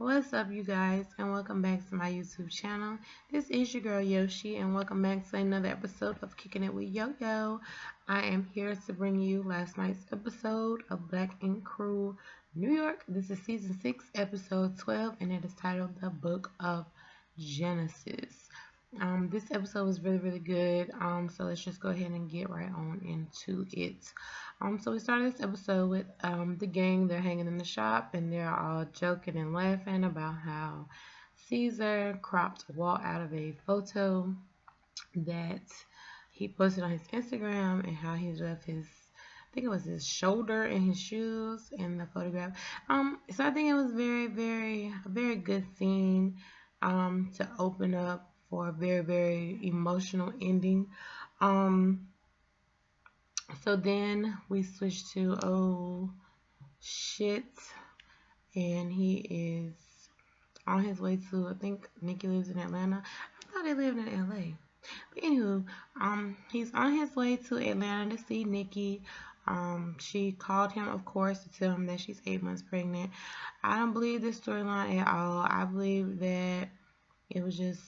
What's up, you guys, and welcome back to my YouTube channel. This is your girl Yoshi, and welcome back to another episode of Kicking It with Yo-Yo. I am here to bring you last night's episode of Black Ink Crew New York. This is season 6, episode 12, and it is titled The Book of Genesis. This episode was really good. So let's just go ahead and get right on into it. So we started this episode with the gang. They're hanging in the shop and they're all joking and laughing about how Caesar cropped Walt out of a photo that he posted on his Instagram, and how he left his, I think it was his shoulder and his shoes in the photograph. So I think it was a very good scene to open up for a very emotional ending. So then we switch to, oh shit, and he is on his way to, I think Nikki lives in Atlanta. I thought they lived in LA. But anywho, he's on his way to Atlanta to see Nikki. She called him, of course, to tell him that she's 8 months pregnant. I don't believe this storyline at all. I believe that it was just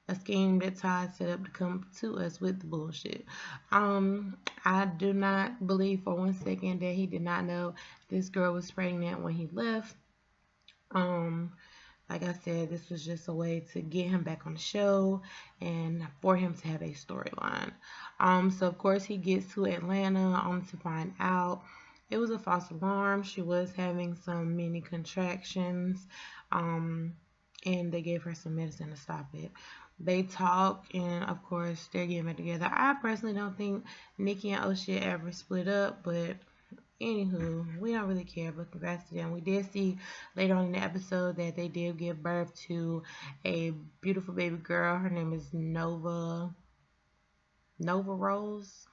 a scheme that Todd set up to come to us with the bullshit. I do not believe for 1 second that he did not know this girl was pregnant when he left. Like I said, this was just a way to get him back on the show and for him to have a storyline. So of course he gets to Atlanta to find out it was a false alarm. She was having some mini contractions. And they gave her some medicine to stop it. They talk, and of course they're getting back together. I personally don't think Nikki and O'Shea ever split up, but anywho, we don't really care. But congrats to them. We did see later on in the episode that they did give birth to a beautiful baby girl. Her name is Nova Rose,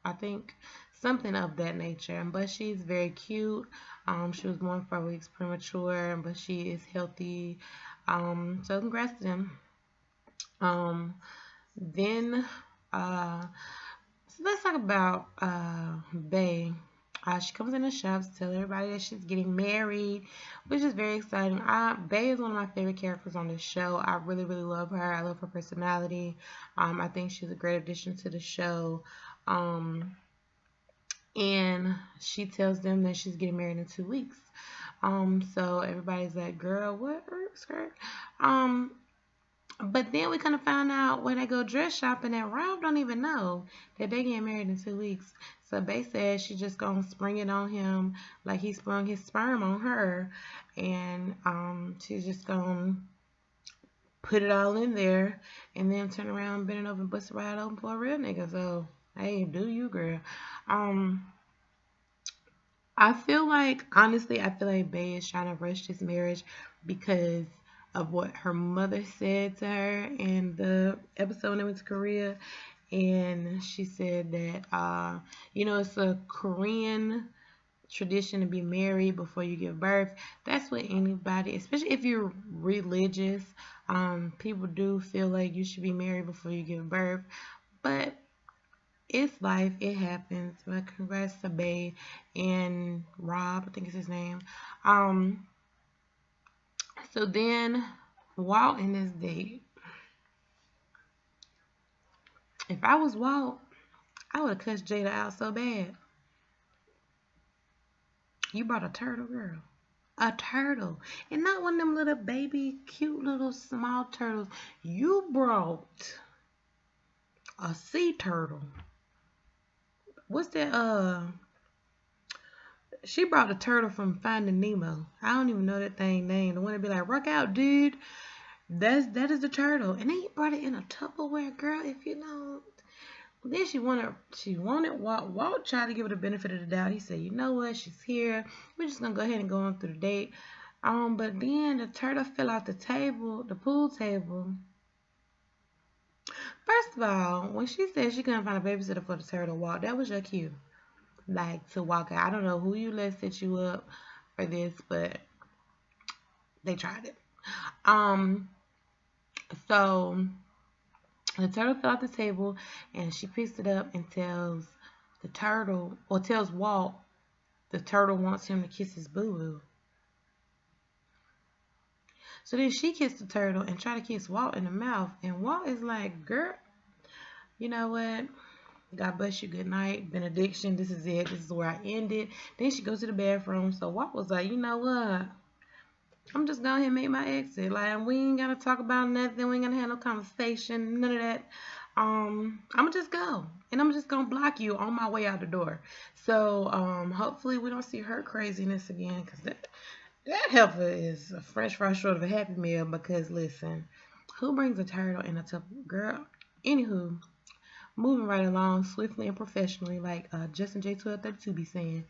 I think, something of that nature. But she's very cute. She was born 4 weeks premature, but she is healthy. So congrats to them. Then so let's talk about Bae. She comes in the shops, tell everybody that she's getting married, which is very exciting. Bae is one of my favorite characters on this show. I really love her. I love her personality. I think she's a great addition to the show. And she tells them that she's getting married in 2 weeks. So everybody's like, girl, what? Skirt? But then we kind of found out when they go dress shopping that Rob don't even know that they get married in 2 weeks. So Bae said she just gonna spring it on him like he sprung his sperm on her, and she's just gonna put it all in there and then turn around, bend it over, and bust it right open for a real nigga. So hey, do you, girl? I feel like, honestly, Bae is trying to rush this marriage because of what her mother said to her in the episode when they went to Korea. And she said that, it's a Korean tradition to be married before you give birth. That's what anybody, especially if you're religious, people do feel like you should be married before you give birth. But it's life. It happens. But congrats to Bae and Rob, I think is his name. So then, Walt and his date. If I was Walt, I would have cussed Jada out so bad. You brought a turtle, girl. A turtle. And not one of them little baby, cute little small turtles. You brought a sea turtle. What's that? She brought a turtle from Finding Nemo. I don't even know that thing name. The one to be like, rock out, dude. That is the turtle. And they brought it in a Tupperware, girl. If you know. Then she wanted Walt. Walt tried to give her the benefit of the doubt. He said, you know what? She's here. We're just gonna go ahead and go on through the date. But then the turtle fell off the table, the pool table. First of all, when she said she couldn't find a babysitter for the turtle, Walt, that was your cue. Like, to walk out. I don't know who you let set you up for this, but they tried it. So the turtle fell off the table, and she picks it up and tells Walt the turtle wants him to kiss his boo-boo. So then she kissed the turtle and tried to kiss Walt in the mouth. And Walt is like, girl, you know what? God bless you. Good night. Benediction. This is it. This is where I end it. Then she goes to the bathroom. So Walt was like, you know what? I'm just going ahead and make my exit. Like, we ain't got to talk about nothing. We ain't going to have no conversation. None of that. I'm going to just go. And I'm just going to block you on my way out the door. So, hopefully we don't see her craziness again. Because that heifer is a french fry short of a Happy Meal. Because, listen, who brings a turtle in a tub? Girl, anywho. Moving right along swiftly and professionally, like Justin J1232 be saying.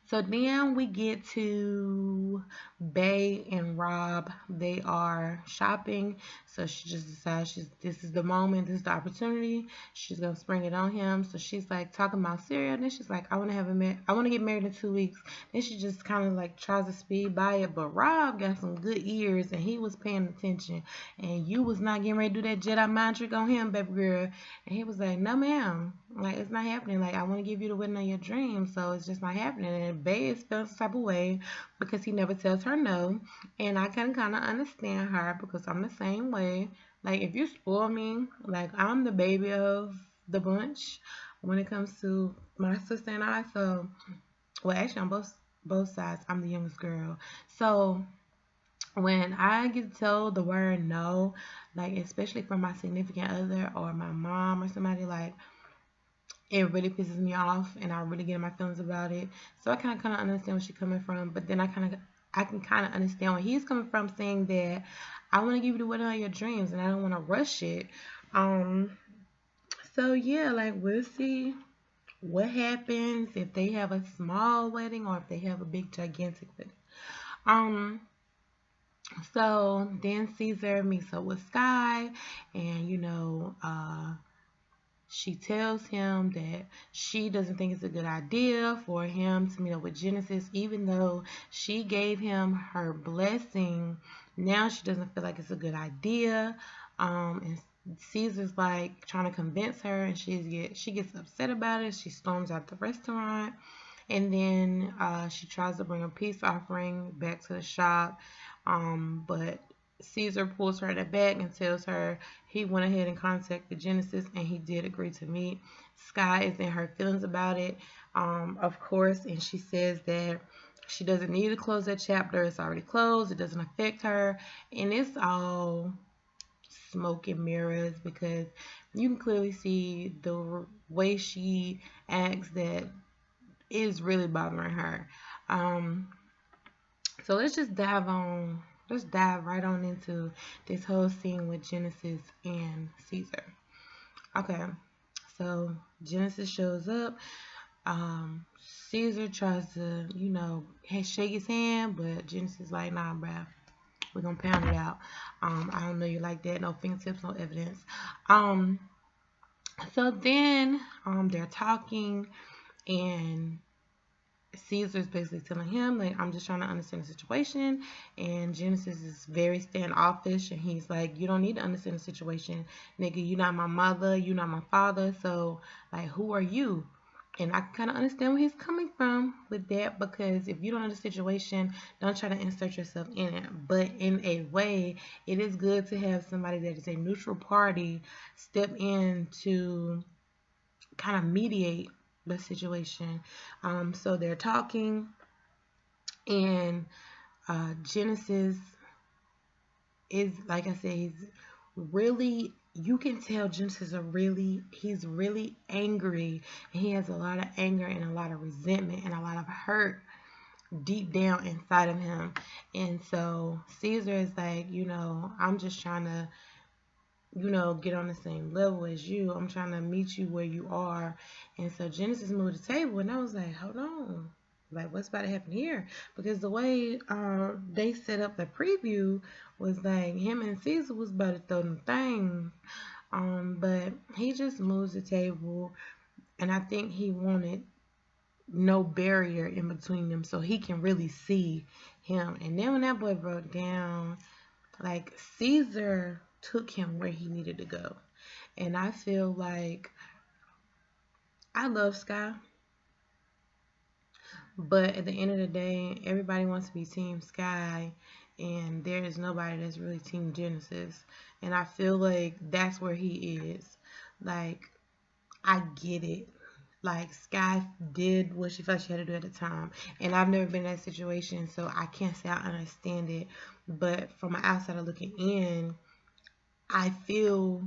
So then we get to Bay and Rob. They are shopping. So she just decides this is the moment, this is the opportunity. She's gonna spring it on him. So she's like talking about cereal. Then she's like, I want to get married in 2 weeks. Then she just kind of like tries to speed by it. But Rob got some good ears and he was paying attention. And you was not getting ready to do that Jedi mind trick on him, baby girl. And he was like, no ma'am. Like, it's not happening. Like, I want to give you the wedding of your dreams, so it's just not happening. And Bay is feeling some type of way because he never tells her no. And I can kind of understand her because I'm the same way. Like, if you spoil me, like, I'm the baby of the bunch when it comes to my sister and I. So, well, actually, on both sides, I'm the youngest girl. So, when I get told the word no, like, especially from my significant other or my mom or somebody, like, it really pisses me off and I really get in my feelings about it. So I kind of understand where she's coming from, but then I can kind of understand where he's coming from, saying that I want to give you the wedding of your dreams and I don't want to rush it. So yeah, like, we'll see what happens if they have a small wedding or if they have a big gigantic wedding. So then Caesar meets up with Sky, and she tells him that she doesn't think it's a good idea for him to meet up with Genesis, even though she gave him her blessing. Now she doesn't feel like it's a good idea. And Caesar's like trying to convince her, and she gets upset about it. She storms out the restaurant, and then she tries to bring a peace offering back to the shop, but Caesar pulls her in the back and tells her he went ahead and contacted Genesis and he did agree to meet. Sky is in her feelings about it, of course, and she says that she doesn't need to close that chapter. It's already closed. It doesn't affect her, and it's all smoke and mirrors because you can clearly see the way she acts that is really bothering her. So let's dive right on into this whole scene with Genesis and Caesar. Okay, so Genesis shows up. Caesar tries to, shake his hand, but Genesis is like, nah, bruh, we're gonna pound it out. I don't know you like that. No fingertips, no evidence. So then, they're talking, and Caesar's basically telling him, like, I'm just trying to understand the situation. And Genesis is very standoffish, and he's like, you don't need to understand the situation, nigga. You're not my mother, you're not my father, so, like, who are you? And I can kind of understand where he's coming from with that, because if you don't know the situation, don't try to insert yourself in it. But in a way, it is good to have somebody that is a neutral party step in to kind of mediate the situation. So they're talking, and Genesis is, like I said, he's really, you can tell Genesis he's really angry, and he has a lot of anger and a lot of resentment and a lot of hurt deep down inside of him. And so Caesar is like, I'm just trying to get on the same level as you. I'm trying to meet you where you are. And so Genesis moved the table, and I was like, hold on. Like, what's about to happen here? Because the way they set up the preview was like him and Caesar was about to throw them things. But he just moves the table, and I think he wanted no barrier in between them so he can really see him. And then when that boy broke down, like, Caesar took him where he needed to go. And I feel like I love Sky, But at the end of the day, everybody wants to be Team Sky, and there is nobody that's really Team Genesis. And I feel like that's where he is. Like, I get it. Like, Sky did what she felt she had to do at the time. And I've never been in that situation, so I can't say I understand it. But from an outsider looking in, I feel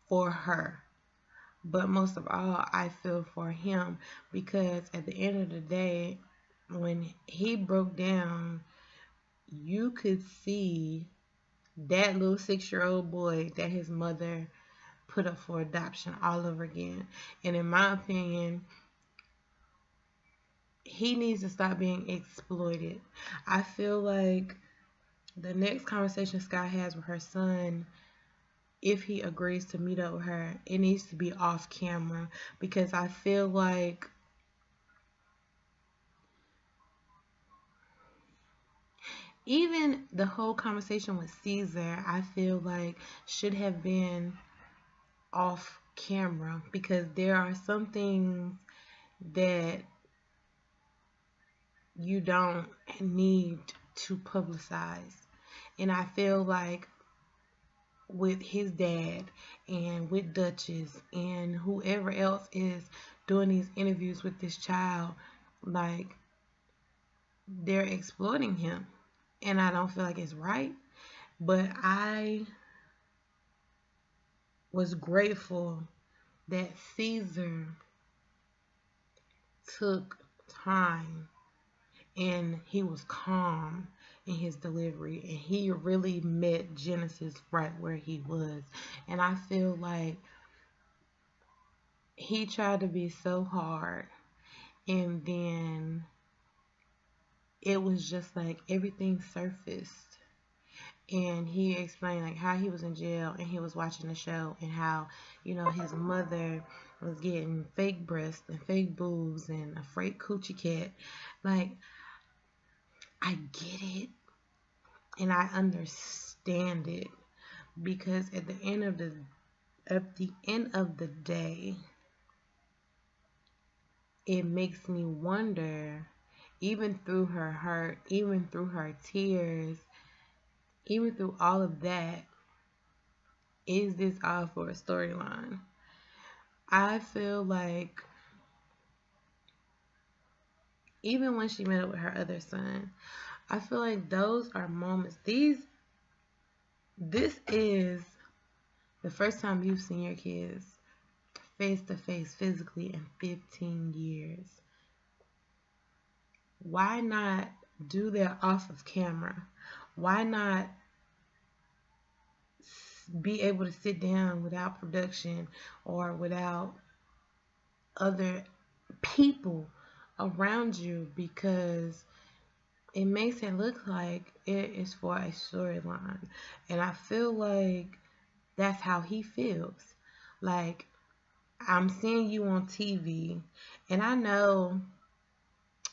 for her. But most of all, I feel for him because at the end of the day, when he broke down, you could see that little 6-year-old boy that his mother put up for adoption all over again. And in my opinion, he needs to stop being exploited. I feel like the next conversation Sky has with her son, if he agrees to meet up with her, it needs to be off camera because I feel like even the whole conversation with Caesar, I feel like should have been off camera because there are some things that you don't need to publicize. And I feel like with his dad and with Duchess and whoever else is doing these interviews with this child, like they're exploiting him. And I don't feel like it's right. But I was grateful that Caesar took time and he was calm in his delivery and he really met Genesis right where he was. And I feel like he tried to be so hard and then it was just like everything surfaced and he explained like how he was in jail and he was watching the show and how, you know, his mother was getting fake breasts and fake boobs and a fake coochie cat. Like, I get it and I understand it because at the end of the day, it makes me wonder, even through her hurt, even through her tears, even through all of that, is this all for a storyline? I feel like even when she met up with her other son, I feel like those are moments. This is the first time you've seen your kids face to face physically in 15 years. Why not do that off of camera? Why not be able to sit down without production or without other people around you because it makes it look like it is for a storyline. And I feel like that's how he feels. Like, I'm seeing you on TV, and I know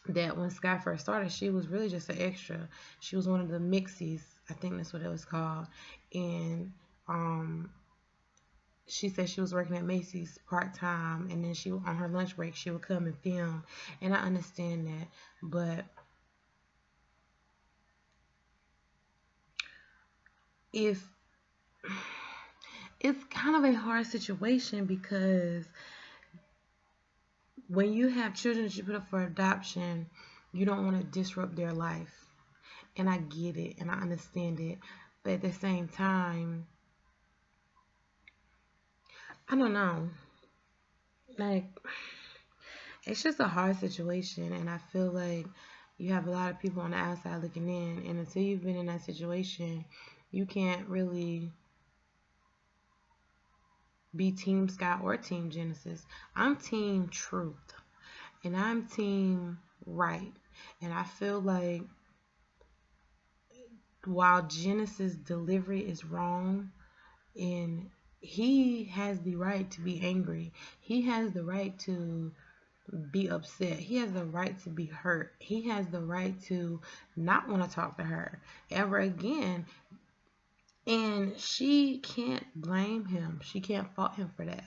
that when Sky first started, she was really just an extra. She was one of the mixies, I think that's what it was called. And she said she was working at Macy's part-time, and then she, on her lunch break, she would come and film. And I understand that, but if it's kind of a hard situation because when you have children that you put up for adoption, you don't want to disrupt their life. And I get it and I understand it. But at the same time, I don't know. Like, it's just a hard situation. And I feel like you have a lot of people on the outside looking in. And until you've been in that situation, you can't really be Team Sky or Team Genesis. I'm Team Truth. And I'm Team Right. And I feel like while Genesis' delivery is wrong, and he has the right to be angry, he has the right to be upset, he has the right to be hurt, he has the right to not want to talk to her ever again. And she can't blame him. She can't fault him for that.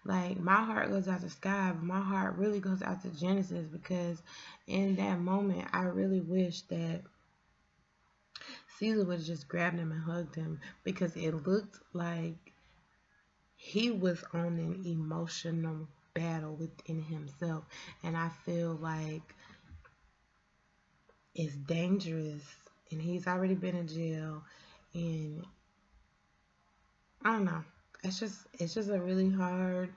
Like, my heart goes out to Sky, but my heart really goes out to Genesis, because in that moment, I really wish that Caesar would have just grabbed him and hugged him, because it looked like he was on an emotional battle within himself. And I feel like it's dangerous, and he's already been in jail, and I don't know. It's just a really hard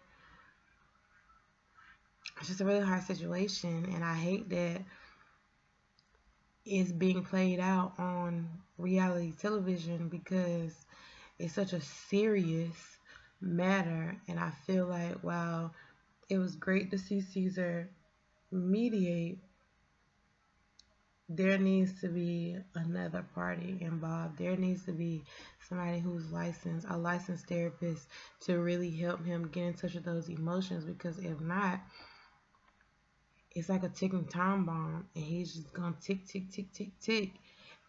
it's just a really hard situation, and I hate that it's being played out on reality television, because it's such a serious matter. And I feel like, while it was great to see Caesar mediate, there needs to be another party involved. There needs to be somebody who's licensed, a licensed therapist, to really help him get in touch with those emotions, because if not, it's like a ticking time bomb, and he's just gonna tick, tick, tick, tick, tick,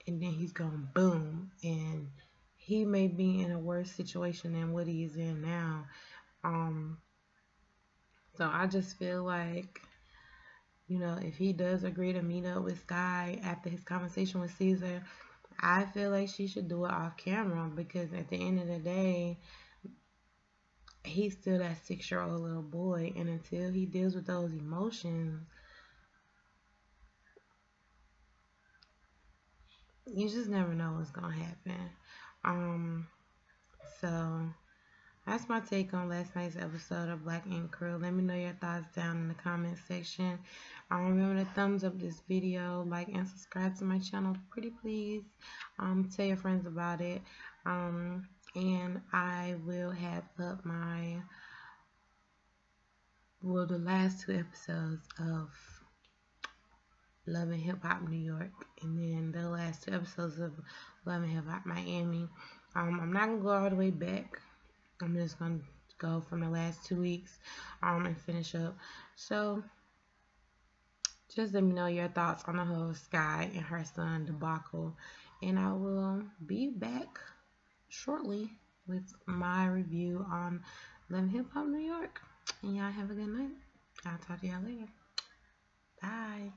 and then he's gonna boom, and he may be in a worse situation than what he is in now. Um, so I just feel like, if he does agree to meet up with Sky after his conversation with Caesar, I feel like she should do it off camera, because at the end of the day, he's still that 6-year-old little boy, and until he deals with those emotions, you just never know what's gonna happen. Um, so that's my take on last night's episode of Black Ink Crew. Let me know your thoughts down in the comment section. Remember to thumbs up this video, like and subscribe to my channel, pretty please. Tell your friends about it. And I will have up the last 2 episodes of Love and Hip Hop New York, and then the last 2 episodes of Love and Hip Hop Miami. I'm not gonna go all the way back. I'm just gonna go from the last 2 weeks and finish up. So just let me know your thoughts on the whole Sky and her son debacle, and I will be back shortly with my review on Love and Hip Hop New York. And y'all have a good night. I'll talk to y'all later. Bye.